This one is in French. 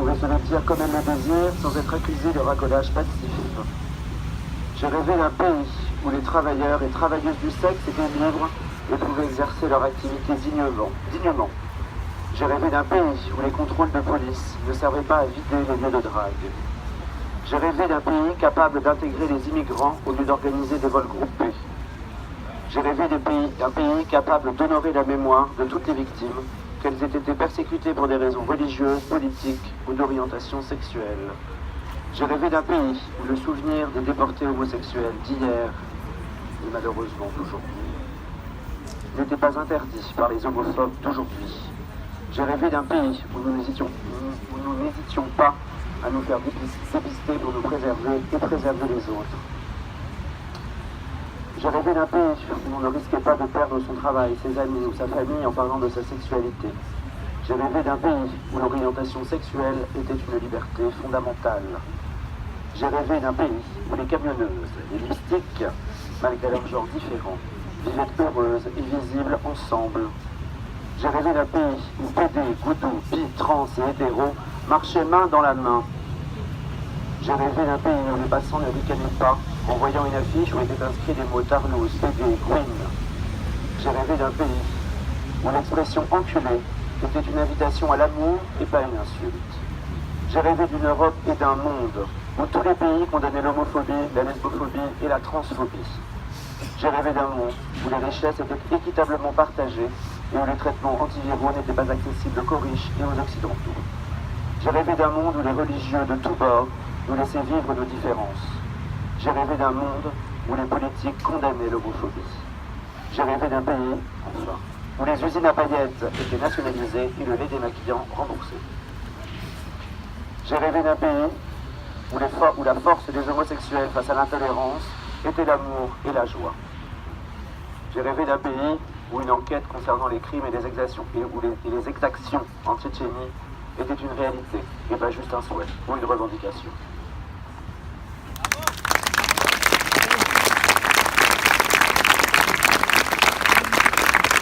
pourrait se le dire comme elle le désire sans être accusée de racolage passif. J'ai rêvé d'un pays où les travailleurs et travailleuses du sexe étaient libres et pouvaient exercer leur activité dignement. J'ai rêvé d'un pays où les contrôles de police ne servaient pas à vider les lieux de drague. J'ai rêvé d'un pays capable d'intégrer les immigrants au lieu d'organiser des vols groupés. J'ai rêvé d'un pays capable d'honorer la mémoire de toutes les victimes, qu'elles aient été persécutées pour des raisons religieuses, politiques ou d'orientation sexuelle. J'ai rêvé d'un pays où le souvenir des déportés homosexuels d'hier, et malheureusement d'aujourd'hui, n'était pas interdit par les homophobes d'aujourd'hui. J'ai rêvé d'un pays où nous n'hésitions pas à nous faire dépister pour nous préserver et préserver les autres. J'ai rêvé d'un pays où on ne risquait pas de perdre son travail, ses amis ou sa famille en parlant de sa sexualité. J'ai rêvé d'un pays où l'orientation sexuelle était une liberté fondamentale. J'ai rêvé d'un pays où les camionneuses et les lipsticks, malgré leur genre différent, vivaient heureuses et visibles ensemble. J'ai rêvé d'un pays où PD, goudou, bi, trans et hétéros marchaient main dans la main. J'ai rêvé d'un pays où les passants ne ricanaient pas en voyant une affiche où étaient inscrits des mots tarlouse, PD, queen. J'ai rêvé d'un pays où l'expression enculé était une invitation à l'amour et pas une insulte. J'ai rêvé d'une Europe et d'un monde où tous les pays condamnaient l'homophobie, la lesbophobie et la transphobie. J'ai rêvé d'un monde où les richesses étaient équitablement partagées et où les traitements antiviraux n'étaient pas accessibles qu'aux riches et aux occidentaux. J'ai rêvé d'un monde où les religieux de tous bords nous laissaient vivre nos différences. J'ai rêvé d'un monde où les politiques condamnaient l'homophobie. J'ai rêvé d'un pays, enfin, où les usines à paillettes étaient nationalisées et le lait démaquillant remboursé. J'ai rêvé d'un pays où la force des homosexuels face à l'intolérance était l'amour et la joie. J'ai rêvé d'un pays où une enquête concernant les crimes et les exactions en Tchétchénie était une réalité et pas juste un souhait ou une revendication.